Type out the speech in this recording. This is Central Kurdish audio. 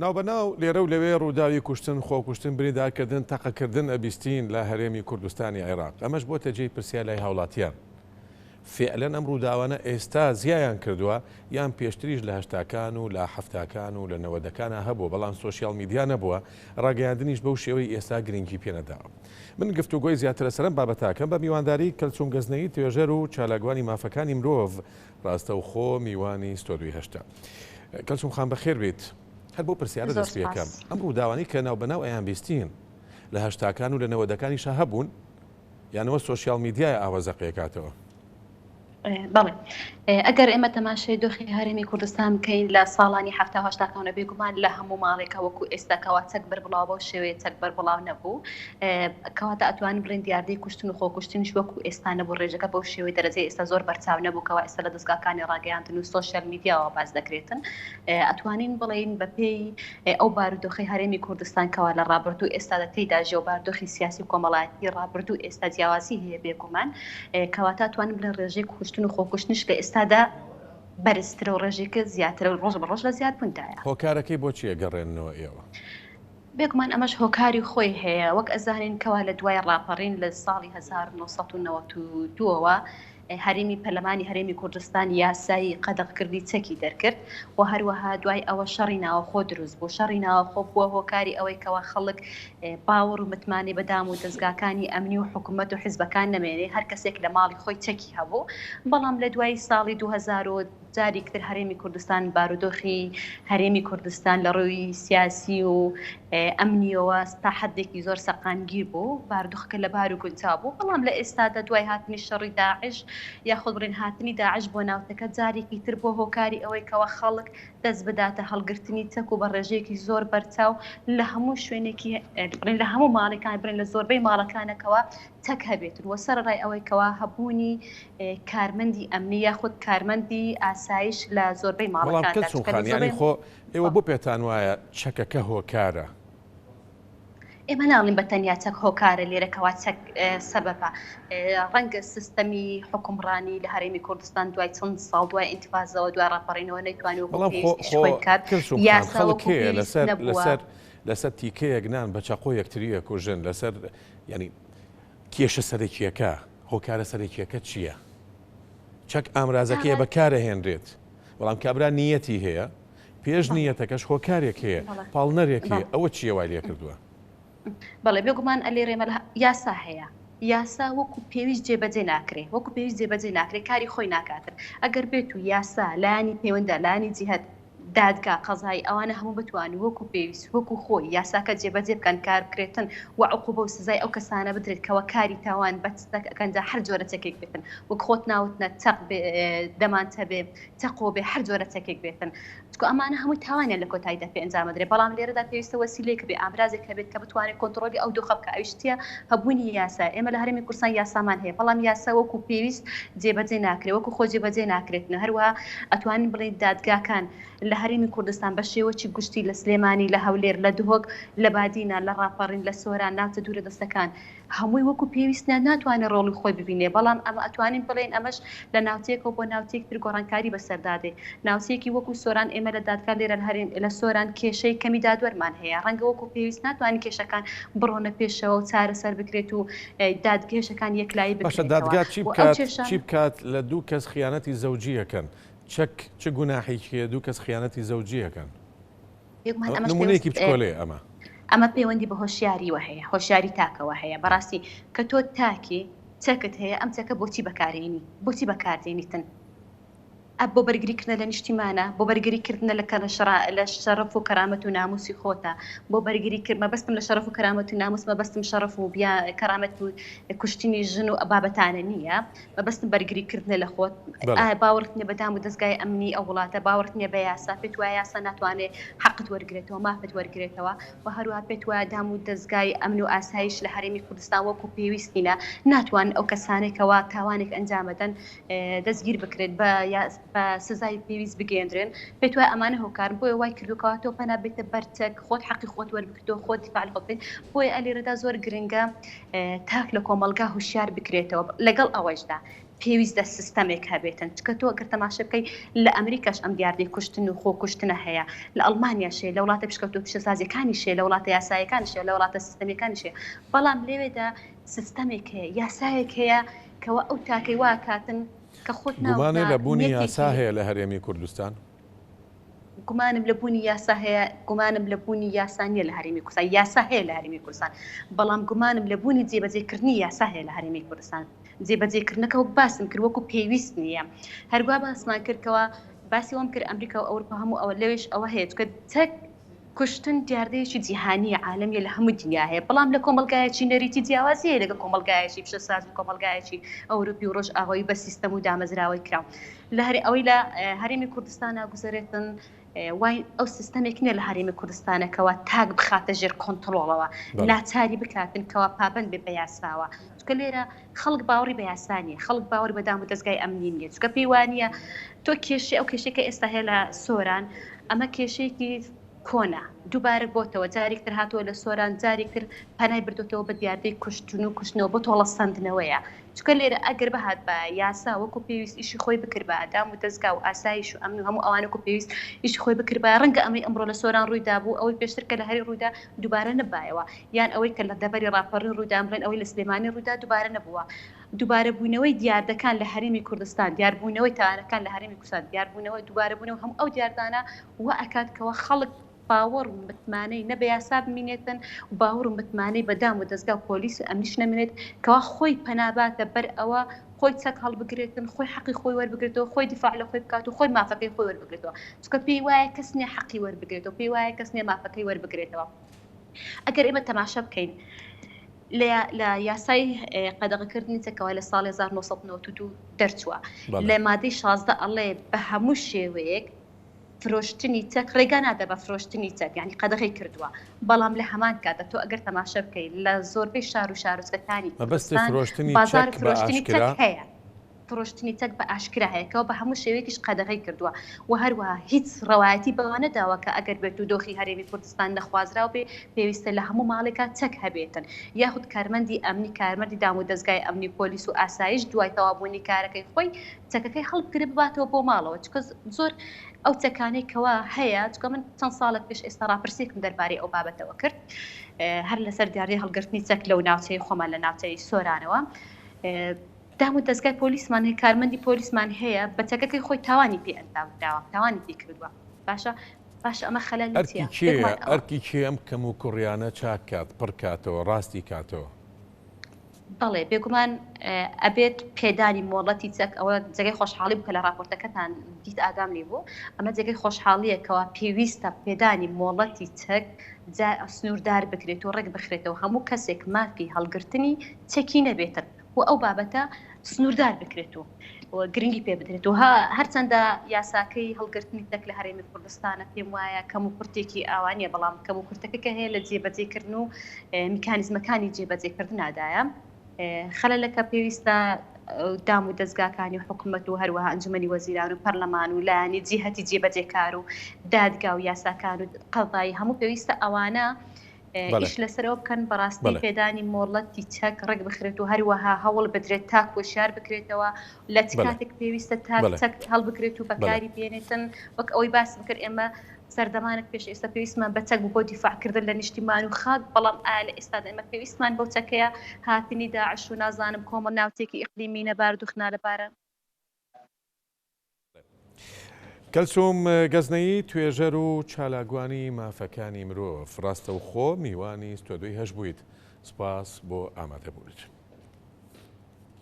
ناوبەناو لێرە و لەوێ ڕووداوی کوشتن خۆکوشتن بریندارکردن تەقەکردن ئەبیستین لە هەرێمی کوردستانی عێراق ئەمەش بۆ تەجێی پرسیار لای هاوڵاتیان فعلەن ئەم ڕووداوانە ئێستا زیایان کردووە یان پێشتریش لە هەشتاکان و لە حەفتاکان و لە نەوەدەکانە هەبوو بەڵام سۆشیال میدیا نەبووە ڕاگەیاندنیش بەو شێوەی ئێستا گرنگی پێنەداوە. من گفتوگۆی زیاترە سەرم بابەتاکەم بە میوانداری کەلچوون گەزنەی توێژەر و چالاگوانی مافەکانی مرۆڤ ڕاستەوخۆ میوانی ستۆدوی هەشتا. کەلچوون خان بەخێر بێت. هەر بۆ پرسیارە دەست پێکەم ئەم ڕووداوانی کە ناوبەناو ئەیان بیستین لە هەشتاکان و لە نەوەدەکانیشە هەبوون یانەوە سۆشیال میدیای ئاوازەقیەکاتەوە. بەڵێ ئەگەر ئێمە تەماشای دۆخی هەرێمی کوردستان بکەین لە ساڵانی هەفتاهشتاکانە بێگومان لە هەموو ماڵێکە وەکو ئێستاکەوە چەک بەربڵاو بۆ شێوەیە چەک بەربڵاو نەبوو کەواتە ئەتوانین بڵێن دیاردەی کوشتن و خۆکوشتنیش وەکو ئێستا نەبوو ڕێژەکە بەو شێوەی دەرەجەی ئێستا زۆر بەرچاو نەبووکەوە ئێستا لە دەستگاکانی ڕاگەیاندن و سۆشیال میدیاوە باز دەکرێتن ئەتوانین بڵێن بەپێی ئەو بارودۆخی هەرێمی کوردستانکەوە لە ڕابردوو ئێستا دەتێیدا ژێ و بارودۆخی سیاسی و کۆمەڵایەتی ڕابردوو ئێستا جیاوازی هەیە بێگومان کەواتە توانین بڵێن ڕێژەی کوشتن و خۆکوشتنیش لە ئێستادا بەرزترە و ڕێژێکە زیاترە و ڕۆژ بە ڕۆژ لە زیاد بووندایە. هۆکارەکەی بۆچیە گەڕێنەوە ئێوە؟ بێگومان ئەمەش هۆکاری خۆی هەیە وەک ئەزانین کەوا لە دوای ڕاپەڕین لە ساڵی 1992ەوە هەرێمی پەرلەمانی هەرێمی کوردستان یاسایی قەدەغکردی چەکی دەرکرد و هەروەها دوای ئەوە شەڕی ناوەخۆ دروست بوو شەڕی ناوەخۆ بووە هۆکاری ئەوەی کەوا خەڵک باوەڕ و متمانێ بەدام و دەستگاکانی ئەمنی و حکوومەت و حیزبەکان نەمێنێ هەر کەسێک لە ماڵی خۆی چەکی هەبوو بەڵام لە دوای ساڵی 2000 جارێکتر هەرێمی کوردستان بارودۆخی هەرێمی کوردستان لە ڕووی سیاسی و ئەمنیەوە تا حدێکی زۆر سەقامگیر بوو بارودۆخەکە لە بار و گونجاو بوو بەڵام لە ئێستادا دوای هاتنی شەڕی داعش یاخود بڕین هاتنی داعش بۆ ناوتەکە جارێکی تر بۆ هۆکاری ئەوەی کەوە خەڵک دەست بداتە هەڵگرتنی چەک و بە ڕێژەیەکی زۆر بەرچاو لە هەموو شوێنێکی بڕین لە هەموو ماڵەکان بڕین لە زۆربەی ماڵەکانەکەوە چەک هەبێتن وە سەرڕای ئەوەی کەوا هەبوونی کارمەندی ئەمنی یاخود کارمەندی ئاسایش لە زۆربەی ماڵەکاندا خۆ ئێوە بۆ پێتان وایە چەکەکە هۆکارە؟ ئێمە ناڵین بە تەنیا چەک هۆکارە لێرەکەوا چەک سەبەبە ڕەنگە سیستەمی حکومڕانی لە هەرێمی کوردستان دوای چەند ساڵ دوای ئینتیفازەوە دوای ڕاپەڕینەوە نەیتوانی لەسەر تیکەیەک نان بە چاقۆ یەکتریە کوژن لەسەر ینی کێشە سەرەکیەکە هۆکارە سەرەکیەکە چییە؟ چەک ئامرازەکەیە بەکارەهێنرێت بەڵام کابرا نیەتی هەیە پێش نیەتەکەش هۆکارێک هەیە پاڵنەرێک هەیە ئەوە چییە وای لێ کردووە؟ بەڵێ بێگومان ئەلێرێمە یاسا هەیە یاسا وەکو پێویست جێبەجێ ناکرێ وەکو پێویست جێبەجێ ناکرێت کاری خۆی ناکاتن ئەگەر بێت و یاسا لانی پەیوەندە لانی جیهەت دادگا قەزای ئەوانە هەموو بتوان وەکو پێویست وەکو خۆی یاساکە جێبەجێ بکەن کار بکرێتن و عقوبە و سزای ئەو کەسانە بدرێت کەوە کاری تاوان بەچەکەنجا هەر جۆرە چەکێک بێتن وەک خۆت ناوتنە چەق دەمانتە بێ چەقۆ بێ هەر جۆرە چەکێک بێتن چکو ئەمانە هەمووی تاوانیان لە کۆتاییدا پێ ئەنجامەدرێ بەڵام لێرەدا پێویستە وەسیلەیەک بێ ئامرازێک هەبێت کە بتوانێت کۆنتڕۆلی ئەو دۆخە بکە ئەویشتە هەبوونی یاسا ئێمە لە هەرێمی کوردستان یاسامان هەیە بەڵام یاسا وەکو پێویست جێبەجێ ناکرێت وەکو خۆ جێبەجێ ناکرێتن هەروەها ئەتوانین بڵێن دادگاکان لە هەرێمی کوردستان بە شێوەی گشتی لە سلێمانی لە هەولێر لە دهۆک لە بادینە لە ڕاپەڕین لە سۆران ناوچە دوورە دەستەکان هەمووی وەکو پێویستە ناتوانێت ڕۆڵی خۆی ببینێ بەڵام ئەمە ئەتوانین بڵێن ئەمەش لە ناوچەیەکەوە بۆ ناوچەیەکتر گۆڕانکاری بەسەردادێ ناوچەیەکی وەکو سۆران ئێمە لە دادگا لێرە لە سۆران کێشەی کەمی دادوەرمان هەیە ڕەنگە وەکو پێویست ناتوانین کێشەکان بڕۆنە پێشەوە و چارەسەر بکرێت و دادگێشەکان یەکلایی بکرێتەوە. دادگا چی بکات لە دوو کەس خیانەتی زەوجیەکەن چ گوناحێکیە دوو کەس خیانەتی زەوجیەکەن نمونەیەکی بچکۆلێ ئەمە پەیوەندی بە هۆشیاریوە هەیە هۆشیاری تاکەوە هەیە بەڕاستی کە تۆ تاکی چەکت هەیە ئەم چەکە بۆچی بەکارێنی بۆچی بەکاردێنیتن بۆ بەرگریکردنە لە نیشتیمانە بۆ بەرگریکردنە لە شەرەف و کەرامەت و ناموسی خۆتە بۆ بەرگریکرد مەبەستم لە شەرەف و کەرامەت و ناموس مەبەستم شەرەف و کەرامەت و کوشتنی ژن و بابەتانە نییە مەبەستم بەرگریکردنە لە خۆت باوەڕت نیە بەدام و دەستگای ئەمنی ئەو وڵاتە باوەڕت نیە بە یاسا پێت وایە یاسا ناتوانێت حەقت وەرگێتەوە مافت وەرگێتەوە و هەروها پێت وایە دام و دەستگای ئەمن و ئاسایش لە هەرێمی کوردستان وەکو پێویستینە ناتوان ئەو کەسانێکەوە تاوانێک ئەنجامەدەن دەستگیر بکرێت بە سزای پێویست بگەێنرێن پێت وای ئەمانە هۆکارن بۆی وای کردوکەواتەوە پەنا بێتە بەرچەک خۆت حەقی خۆت وەربگرتەوە خۆت دیفاع لە خۆت بکەیت بۆی ئەلێرەدا زۆر گرنگە تاک لە کۆمەلگا هوشیار بکرێتەوە لەگەڵ ئەوەشدا پێویستە سیستەمێک هەبێتن چکە تۆ ئەگەر تەماشا بکەی لە ئەمریکاش ئەم دیاردەی کوشتن و خۆکوشتنە هەیە لە ئەڵمانیا شێ لە وڵاتە پشکەوتۆ پیشەسازیەکانی شێ لە وڵاتە یاسایەکان شێ لە وڵاتە سیستەمیەکانی شێ بەڵام لێوێدا سیستەمێک هەیە یاسایەک هەیە کەەوە ئەو تاکەی وا کاتن کە خۆت گومانێ لە بوونی یاسا هەیە لە هەرێمی کوردستان گومانم لە بوونی یاسا هەیە گومانم لە بوونی یاسانیە لە هەرێمی کوردستان یاسا هەیە لە هەرێمی کوردستان بەڵام گومانم لە بوونی جێبەجێکردنی یاسا هەیە لە هەرێمی کوردستان جێبەجێکردنەکە وەک باسم کرد وەکو پێویست نییە هەرگوا باسمان کردکەوە باسی وەم کرد ئەمریکا و ئەوروپا هەموو ئەوە لەوێش ئەوە هەیە چکە تەک کوشتن دیاردەیەکی جیهانی عالەمیە لە هەموو دنیا هەیە بەڵام لە کۆمەلگایەکی نەریتی جیاوازیە لەگە کۆمەلگایەکی پیشەساز و کۆمەلگایەکی ئەوروپی و ڕۆژ ئاوایی بە سیستەم و دامەزراوەی کراو لە ئەوەی لە هەرێمی کوردستانە گوزارێتن وای ئەو سیستەمێک نیە لە هەرێمی کوردستانەکەەوە تاک بخاتە ژێر کۆنتڕۆڵەوە ناچاری بکاتن کەوا پابند بێ بە یاساوە چکە لێرە خەڵک باوەڕی بە یاسانیە خەڵک باوەڕی بەدام و دەستگای ئەمنی نیە چکە پێی وانە تۆ کێشەی ئەو کێشەکە ئێستا هەیە لە سۆران ئەمە کێشەیەکی کۆنا دووبارە بۆتەوە جارێکتر هاتووە لە سۆران جارێکتر پەنای بردوتەوە بە دیاردەی کوشتن و کوشتنەوە بۆ تۆڵەسەندنەوەیە چکە لێرە ئەگەر بەهات بە یاسا وەکو پێویست ئیشی خۆی بکرد بە ئەدام و دەستگا و ئاسایش و ئەمن و هەموو ئەوانەکو پێویست ئیشی خۆی بکرد بە ڕەنگە ئەمەی ئەمڕۆ لە سۆران ڕوویدا بوو ئەوەی پێشتر کە لە هەری ڕوودا دووبارە نەبایەوە یان ئەوەی کە لە دەبەری ڕاپەڕی ڕوودا ئەمڕێن ئەوەی لە سلێمانی ڕوودا دووبارە نەبووە دووبارە بوونەوەی دیاردەکان لە هەرێمی کوردستان دیاربوونەوەی تاوانەکان لە هەرێمی کوردستان دیاربوونەوەی دووبارە بوونەوە هەموو ئەو دیاردانە وە ئەکاتکەوە خەڵک باوەڕ و متمانەی نەبێ یاسا بمینێتن و باوەڕ و متمانەی بەدام و دەستگا و پۆلیس و ئەمنیش نەمێنێت کەوا خۆی پەناباتە بەر ئەوە خۆی چەک هەڵبگرێتن خۆی حەقی خۆی وەربگرێتەوە خۆی دیفاع لە خۆی بکات و خۆی مافەکەی خۆی وەربگرێتەوە چکە پێی وایە کەس نییە حەقی وەربگرێتەوە پێی وایە کەس نییە مافەکەی وەربگرێتەوە ئەگەر ئێمە تەماشا بکەین لە یاسای قەدەغەکردنی چەکەوە لە ساڵی 1992 دەرچووە لە مادەی 16 ئەڵێ بە هەموو شێوەیەک فرۆشتنی چەک ڕێگا نادا بە فرۆشتنی چەک یعنی قەدەغی کردووە بەڵام لە هەمان کاتە تۆ ئەگەر تەماشا بکەیت لە زۆربەی شار و شارۆچکەکانی بازار فرۆشتنی چەک هەیە فرۆشتنی چەک بە ئاشکرا هەیەکەوە بە هەموو شێوەیەکیش قەدەغی کردووە و هەروەها هیچ ڕەوایەتی بەوە نەداوە کە ئەگەر بێت و دۆخی هەرێمی کوردستان نەخوازراو بێ پێویستە لە هەموو ماڵێکا چەک هەبێتن یاخود کارمەندی ئەمنی کارمەندی دام و دەستگای ئەمنی پۆلیس و ئاسایش دوای تەوابوونی کارەکەی خۆی چەکەکەی هەڵبگرێ بباتەوە بۆ ماڵەوە چکە زۆر ئەو چەکانەی کەوا هەیە چکە من چەند ساڵێک پێش ئێستا ڕاپرسێکم دەربارەی ئەو بابەتەوە کرد هەر لەسەر دیاری هەڵگرتنی چەک لەو ناوچەی خۆمان لە ناوچەی سۆرانەوە دام و دەستگای پۆلیسمان هەیە کارمەندی پۆلیسمان هەیە بە چەکەکەی خۆی تاوانی پێ ئەنداوە تاوانی پێ کردووە باشە ئەمە خەلەل ئەرکی کێ ئەم کەم و کوڕیانە چاک کات پڕ کاتەوە ڕاستی کاتەوە بەڵێ بێگومان ئەبێت پێدانی مۆڵەتی چەک ئەوە جێگەی خۆشحاڵی بکە لە راپۆرتەکەتان دیت ئاگام لێ بوو ئەمە جێگەی خۆشحاڵیەکەوە پێویستە پێدانی مۆڵەتی چەک سنووردار بکرێت و ڕێک بخرێتەوە هەموو کەسێک مافی هەڵگرتنی چەکی نەبێتن و ئەو بابەتە سنووردار بکرێت و گرنگی پێ بدرێت و هەرچەندە یاساکەی هەڵگرتنی تەک لە هەرێمی کوردستانە پێم وایە کەم و کورتێکی ئاوانیە بەڵام کەم و کورتەکە کە هەیە لە جێبەجێکردن و میکانیزمەکانی جێبەجێکردنادایە خەلەلەکە پێویستە دام و دەستگاکانی و حکوومەت و هەروەها ئەنجومەنی وەزیران و پەرلەمان و لایەنی جیهەتی جێبەجێکار و دادگا و یاساکان و قەڵایی هەموو پێویستە ئەوانە ئیش لەسەرەوە بکەن بەڕاستی پێدانی مۆڵەتی چەک ڕێک بخرێت و هەروەها هەوڵ بدرێت تاک و شار بکرێتەوە لە کاتێک پێویستە تاک چەک هەڵبکرێت و بەکاری بێنێتن وەک ئەوەی باس بکرد ئێمە سەردەمانێک پێش ئێستا پێویستمان بە چەک بۆ دیفاعکردن لە نیشتیمان و خاک بەڵام لە ئێستادا ئێمە پێویستمان بەو چەکەیە هاتنی داعش و نازانم کۆمە ناوچێکی ئیقلیمی نەبارد و خنالەبارە کەلسوم گەزنەیی توێژەر و چالاگوانی مافەکانی مرۆڤ ڕاستە و خۆ میوانی ستۆدوی هەش بوویت سپاس بۆ ئامادەبوونیت.